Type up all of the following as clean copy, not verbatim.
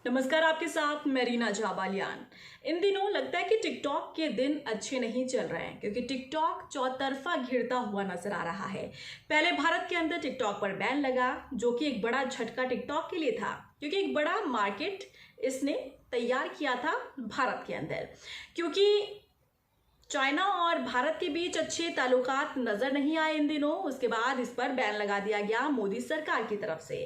नमस्कार, आपके साथ मैं रीना जाबालियान। इन दिनों लगता है कि टिकटॉक के दिन अच्छे नहीं चल रहे हैं क्योंकि टिकटॉक चौतरफा घिरता हुआ नजर आ रहा है। पहले भारत के अंदर टिकटॉक पर बैन लगा, जो कि एक बड़ा झटका टिकटॉक के लिए था क्योंकि एक बड़ा मार्केट इसने तैयार किया था भारत के अंदर, क्योंकि चाइना और भारत के बीच अच्छे ताल्लुकात नजर नहीं आए इन दिनों। उसके बाद इस पर बैन लगा दिया गया मोदी सरकार की तरफ से।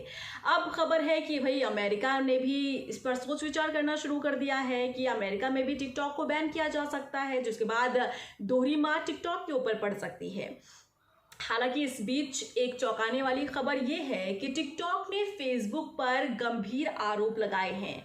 अब खबर है कि भाई अमेरिका ने भी इस पर सोच विचार करना शुरू कर दिया है कि अमेरिका में भी टिकटॉक को बैन किया जा सकता है, जिसके बाद दोहरी मार टिकटॉक के ऊपर पड़ सकती है। हालांकि इस बीच एक चौंकाने वाली खबर यह है कि टिकटॉक ने फेसबुक पर गंभीर आरोप लगाए हैं।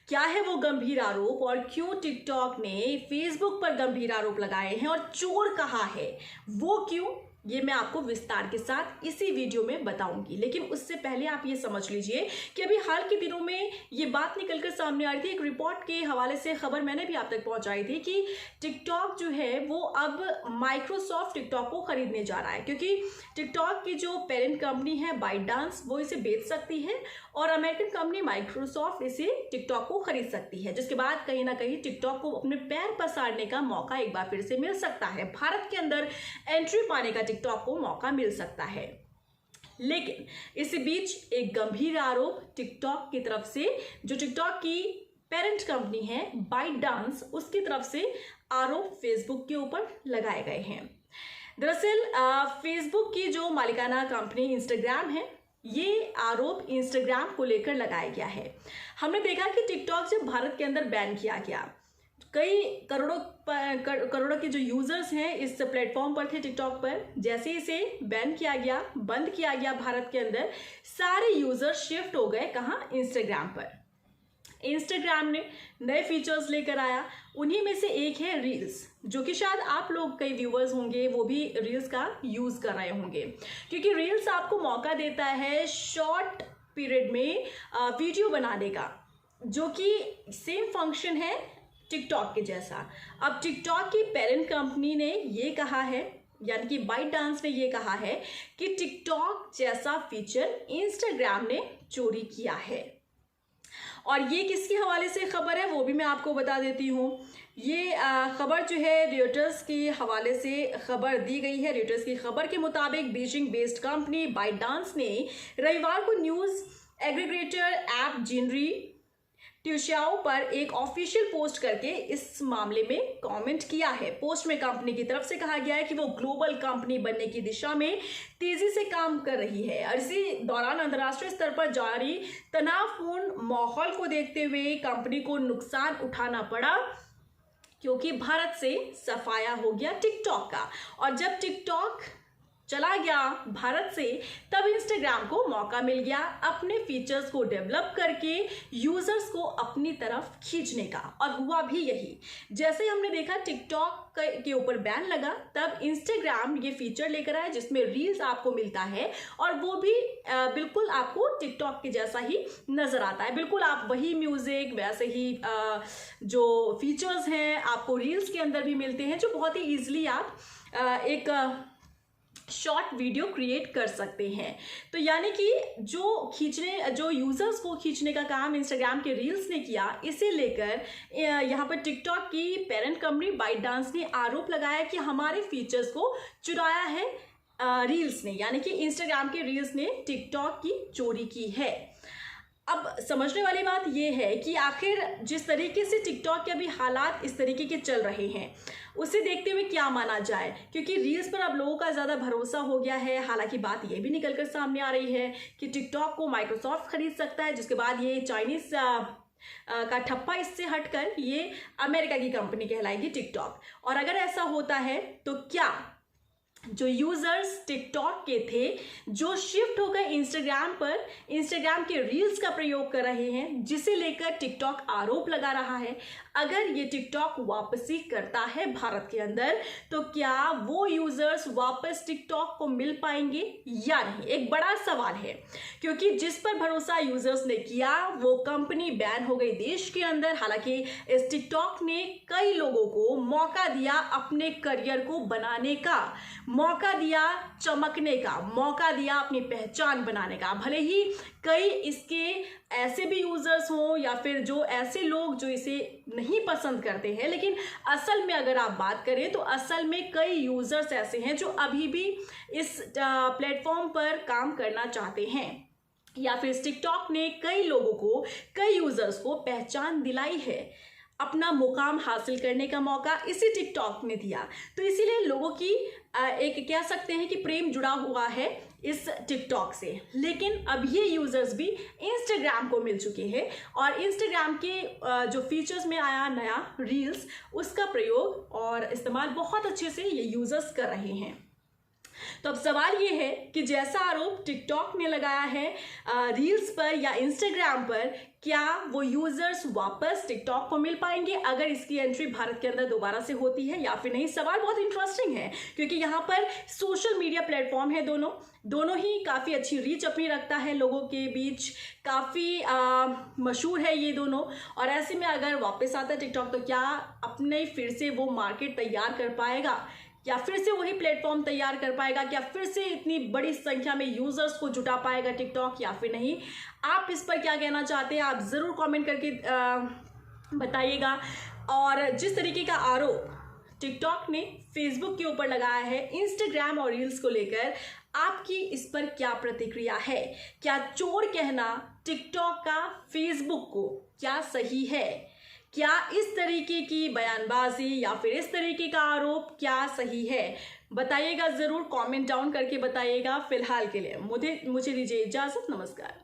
क्या है वो गंभीर आरोप और क्यों टिकटॉक ने फेसबुक पर गंभीर आरोप लगाए हैं और चोर कहाँ है, वो क्यों, ये मैं आपको विस्तार के साथ इसी वीडियो में बताऊंगी। लेकिन उससे पहले आप ये समझ लीजिए कि अभी हाल के दिनों में ये बात निकलकर सामने आ रही थी, एक रिपोर्ट के हवाले से खबर मैंने भी आप तक पहुंचाई थी कि टिकटॉक जो है वो अब माइक्रोसॉफ्ट टिकटॉक को खरीदने जा रहा है, क्योंकि टिकटॉक की जो पेरेंट कंपनी है बाइटडांस वो इसे बेच सकती है और अमेरिकन कंपनी माइक्रोसॉफ्ट इसे टिकटॉक को खरीद सकती है, जिसके बाद कहीं ना कहीं टिकटॉक को अपने पैर पसारने का मौका एक बार फिर से मिल सकता है। भारत के अंदर एंट्री पाने का टिकटॉक को मौका मिल सकता है। लेकिन इसी बीच एक गंभीर आरोप टिकटॉक की तरफ से, जो टिकटॉक की पेरेंट कंपनी है बाइटडांस, उसकी तरफ से आरोप फेसबुक के ऊपर लगाए गए हैं। दरअसल फेसबुक की जो मालिकाना कंपनी इंस्टाग्राम है, ये आरोप इंस्टाग्राम को लेकर लगाया गया है। हमने देखा कि टिकटॉक जब भारत के अंदर बैन किया गया, कई करोड़ों के जो यूजर्स हैं इस प्लेटफॉर्म पर थे टिकटॉक पर। जैसे इसे बैन किया गया, बंद किया गया भारत के अंदर, सारे यूजर शिफ्ट हो गए कहाँ? इंस्टाग्राम पर। इंस्टाग्राम ने नए फीचर्स लेकर आया, उन्हीं में से एक है रील्स, जो कि शायद आप लोग कई व्यूअर्स होंगे वो भी रील्स का यूज कर रहे होंगे, क्योंकि रील्स आपको मौका देता है शॉर्ट पीरियड में वीडियो बनाने का, जो कि सेम फंक्शन है टिकटॉक के जैसा। अब टिकटॉक की पेरेंट कंपनी ने ये कहा है, यानी कि बाइटडांस ने ये कहा है कि टिकटॉक जैसा फीचर इंस्टाग्राम ने चोरी किया है। और ये किसके हवाले से खबर है वो भी मैं आपको बता देती हूँ। ये खबर जो है रॉयटर्स के हवाले से खबर दी गई है। रॉयटर्स की खबर के मुताबिक बीजिंग बेस्ड कंपनी बाइटडांस ने रविवार को न्यूज एग्रीगेटर ऐप जिनरी ट्यूशाओ पर एक ऑफिशियल पोस्ट करके इस मामले में कमेंट किया है। पोस्ट में कंपनी की तरफ से कहा गया है कि वो ग्लोबल कंपनी बनने की दिशा में तेजी से काम कर रही है और इसी दौरान अंतर्राष्ट्रीय स्तर पर जारी तनावपूर्ण माहौल को देखते हुए कंपनी को नुकसान उठाना पड़ा, क्योंकि भारत से सफाया हो गया टिकटॉक का। और जब टिकटॉक चला गया भारत से, तब इंस्टाग्राम को मौका मिल गया अपने फीचर्स को डेवलप करके यूजर्स को अपनी तरफ खींचने का, और हुआ भी यही। जैसे हमने देखा टिकटॉक के ऊपर बैन लगा, तब इंस्टाग्राम ये फीचर लेकर आया जिसमें रील्स आपको मिलता है, और वो भी बिल्कुल आपको टिकटॉक के जैसा ही नजर आता है। बिल्कुल आप वही म्यूजिक, वैसे ही जो फीचर्स हैं आपको रील्स के अंदर भी मिलते हैं, जो बहुत ही ईजिली आप एक शॉर्ट वीडियो क्रिएट कर सकते हैं। तो यानी कि जो यूजर्स को खींचने का काम इंस्टाग्राम के रील्स ने किया, इसे लेकर यहाँ पर टिकटॉक की पेरेंट कंपनी बाइटडांस ने आरोप लगाया कि हमारे फीचर्स को चुराया है रील्स ने, यानी कि इंस्टाग्राम के रील्स ने टिकटॉक की चोरी की है। अब समझने वाली बात यह है कि आखिर जिस तरीके से टिकटॉक के अभी हालात इस तरीके के चल रहे हैं, उसे देखते हुए क्या माना जाए, क्योंकि रील्स पर अब लोगों का ज़्यादा भरोसा हो गया है। हालांकि बात यह भी निकलकर सामने आ रही है कि टिकटॉक को माइक्रोसॉफ्ट खरीद सकता है, जिसके बाद ये चाइनीज का ठप्पा इससे हटकर ये अमेरिका की कंपनी कहलाएगी टिकटॉक। और अगर ऐसा होता है तो क्या जो यूजर्स टिकटॉक के थे, जो शिफ्ट हो गए इंस्टाग्राम पर, इंस्टाग्राम के रील्स का प्रयोग कर रहे हैं, जिसे लेकर टिकटॉक आरोप लगा रहा है, अगर ये टिकटॉक वापसी करता है भारत के अंदर, तो क्या वो यूजर्स वापस टिकटॉक को मिल पाएंगे या नहीं? एक बड़ा सवाल है, क्योंकि जिस पर भरोसा यूजर्स ने किया वो कंपनी बैन हो गई देश के अंदर। हालांकि इस टिकटॉक ने कई लोगों को मौका दिया अपने करियर को बनाने का, मौका दिया चमकने का, मौका दिया अपनी पहचान बनाने का। भले ही कई इसके ऐसे भी यूजर्स हों या फिर जो ऐसे लोग जो इसे नहीं पसंद करते हैं, लेकिन असल में अगर आप बात करें तो असल में कई यूजर्स ऐसे हैं जो अभी भी इस प्लेटफॉर्म पर काम करना चाहते हैं, या फिर टिकटॉक ने कई लोगों को, कई यूजर्स को पहचान दिलाई है। अपना मुकाम हासिल करने का मौका इसी टिकटॉक ने दिया। तो इसीलिए लोगों की एक कह सकते हैं कि प्रेम जुड़ा हुआ है इस टिकटॉक से। लेकिन अब ये यूजर्स भी इंस्टाग्राम को मिल चुके हैं और इंस्टाग्राम के जो फीचर्स में आया नया रील्स, उसका प्रयोग और इस्तेमाल बहुत अच्छे से ये यूजर्स कर रहे हैं। तो अब सवाल ये है कि जैसा आरोप टिकटॉक ने लगाया है रील्स पर या इंस्टाग्राम पर, क्या वो यूजर्स वापस टिकटॉक को मिल पाएंगे अगर इसकी एंट्री भारत के अंदर दोबारा से होती है या फिर नहीं? सवाल बहुत इंटरेस्टिंग है क्योंकि यहाँ पर सोशल मीडिया प्लेटफॉर्म है, दोनों ही काफ़ी अच्छी रीच अपनी रखता है, लोगों के बीच काफ़ी मशहूर है ये दोनों। और ऐसे में अगर वापस आता है टिकटॉक तो क्या अपने फिर से वो मार्केट तैयार कर पाएगा, या फिर से वही प्लेटफॉर्म तैयार कर पाएगा, क्या फिर से इतनी बड़ी संख्या में यूजर्स को जुटा पाएगा टिकटॉक या फिर नहीं? आप इस पर क्या कहना चाहते हैं आप ज़रूर कमेंट करके बताइएगा। और जिस तरीके का आरोप टिकटॉक ने फेसबुक के ऊपर लगाया है इंस्टाग्राम और रील्स को लेकर, आपकी इस पर क्या प्रतिक्रिया है? क्या चोर कहना टिकटॉक का फेसबुक को क्या सही है? क्या इस तरीके की बयानबाजी या फिर इस तरीके का आरोप क्या सही है? बताइएगा ज़रूर, कमेंट डाउन करके बताइएगा। फिलहाल के लिए मुझे दीजिए इजाज़त, नमस्कार।